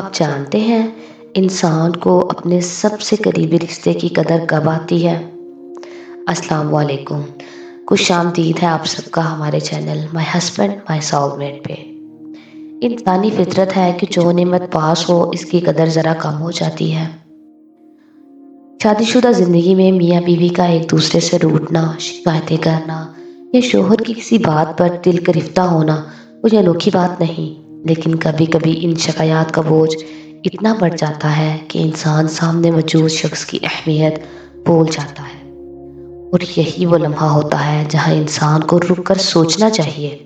آپ جانتے ہیں انسان کو اپنے سب سے قریبی رشتے کی قدر کب آتی ہے؟ السلام علیکم، خوش آمدید ہے آپ سب کا ہمارے channel my husband my soul mate پہ۔ انسانی فطرت ہے کہ جو نعمت پاس ہو اس کی قدر ذرا کم ہو جاتی ہے۔ شادی شدہ زندگی میں میاں بیوی کا ایک دوسرے سے روٹنا، شکایتیں کرنا یا شوہر کی کسی بات پر دل گرفتہ ہونا کوئی انوکھی بات نہیں، لیکن کبھی کبھی ان شکایات کا بوجھ اتنا بڑھ جاتا ہے کہ انسان سامنے موجود شخص کی اہمیت بھول جاتا ہے، اور یہی وہ لمحہ ہوتا ہے جہاں انسان کو رک کر سوچنا چاہیے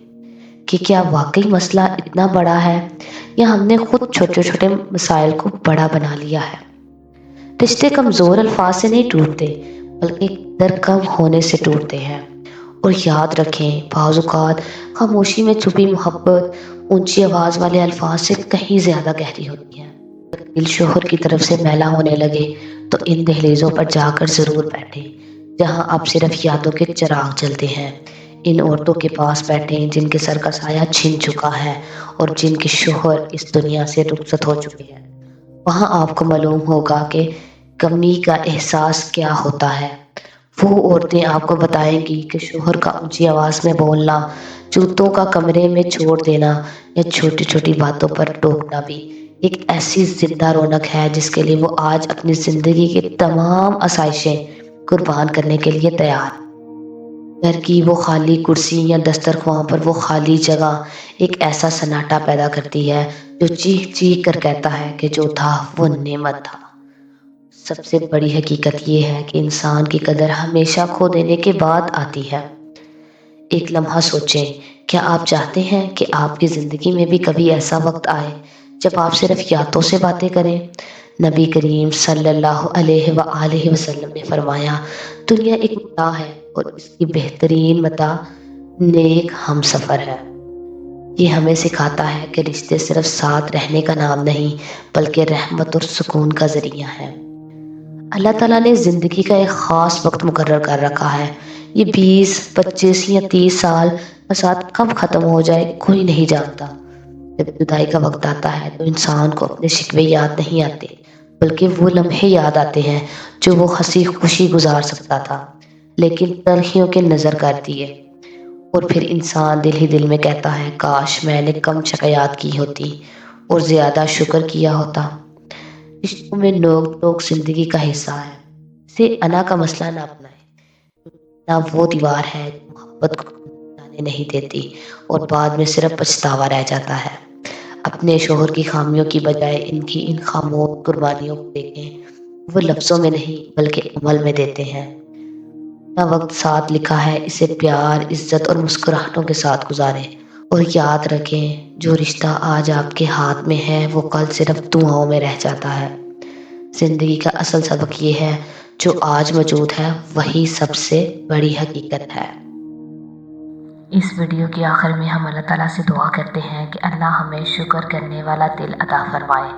کہ کیا واقعی مسئلہ اتنا بڑا ہے یا ہم نے خود چھوٹے چھوٹے مسائل کو بڑا بنا لیا ہے۔ رشتے کمزور الفاظ سے نہیں ٹوٹتے بلکہ قدر کم ہونے سے ٹوٹتے ہیں، اور یاد رکھیں بعض اوقات خاموشی میں چھپی محبت اونچی آواز والے الفاظ سے کہیں زیادہ گہری ہوتی ہے۔ اگر دل شوہر کی طرف سے میلا ہونے لگے تو ان دہلیزوں پر جا کر ضرور بیٹھیں جہاں اب صرف یادوں کے چراغ جلتے ہیں۔ ان عورتوں کے پاس بیٹھیں جن کے سر کا سایہ چھن چکا ہے اور جن کے شوہر اس دنیا سے رخصت ہو چکے ہیں۔ وہاں آپ کو معلوم ہوگا کہ کمی کا احساس کیا ہوتا ہے۔ وہ عورتیں آپ کو بتائیں گی کہ شوہر کا اونچی آواز میں بولنا، جوتوں کا کمرے میں چھوڑ دینا یا چھوٹی چھوٹی باتوں پر ٹوکنا بھی ایک ایسی زندہ رونق ہے جس کے لیے وہ آج اپنی زندگی کی تمام آسائشیں قربان کرنے کے لیے تیار۔ گھر کی وہ خالی کرسی یا دسترخوان پر وہ خالی جگہ ایک ایسا سناٹا پیدا کرتی ہے جو چیخ چیخ کر کہتا ہے کہ جو تھا وہ نعمت تھا۔ سب سے بڑی حقیقت یہ ہے کہ انسان کی قدر ہمیشہ کھو دینے کے بعد آتی ہے۔ ایک لمحہ سوچیں، کیا آپ چاہتے ہیں کہ آپ کی زندگی میں بھی کبھی ایسا وقت آئے جب آپ صرف یادوں سے باتیں کریں؟ نبی کریم صلی اللہ علیہ وآلہ وسلم نے فرمایا، دنیا ایک متاع ہے اور اس کی بہترین متاع نیک ہم سفر ہے۔ یہ ہمیں سکھاتا ہے کہ رشتے صرف ساتھ رہنے کا نام نہیں بلکہ رحمت اور سکون کا ذریعہ ہے۔ اللہ تعالیٰ نے زندگی کا ایک خاص وقت مقرر کر رکھا ہے۔ یہ 20، 25 یا 30 سال کا ساتھ کب ختم ہو جائے کوئی نہیں جانتا۔ جب جدائی کا وقت آتا ہے تو انسان کو اپنے شکوے یاد نہیں آتے بلکہ وہ لمحے یاد آتے ہیں جو وہ ہنسی خوشی گزار سکتا تھا لیکن تلخیوں کے نظر کر دیے، اور پھر انسان دل ہی دل میں کہتا ہے کاش میں نے کم شکایات کی ہوتی اور زیادہ شکر کیا ہوتا۔ رشتوں میں نوک ٹوک زندگی کا حصہ ہے، اسے انا کا مسئلہ نہ اپنائیں۔ نہ وہ دیوار ہے جو محبت کو جانے نہیں دیتی اور بعد میں صرف پچھتاوا رہ جاتا ہے۔ اپنے شوہر کی خامیوں کی بجائے ان خاموش قربانیوں کو دیکھیں، وہ لفظوں میں نہیں بلکہ عمل میں دیتے ہیں۔ نہ وقت ساتھ لکھا ہے، اسے پیار، عزت اور مسکراہٹوں کے ساتھ گزاریں، اور یاد رکھیں جو رشتہ آج آپ کے ہاتھ میں ہے وہ کل صرف دعاؤں میں رہ جاتا ہے۔ زندگی کا اصل سبق یہ ہے جو آج موجود ہے وہی سب سے بڑی حقیقت ہے۔ اس ویڈیو کے آخر میں ہم اللہ تعالیٰ سے دعا کرتے ہیں کہ اللہ ہمیں شکر کرنے والا دل عطا فرمائے۔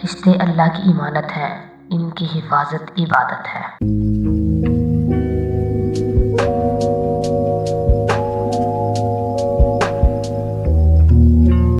رشتے اللہ کی امانت ہے، ان کی حفاظت عبادت ہے۔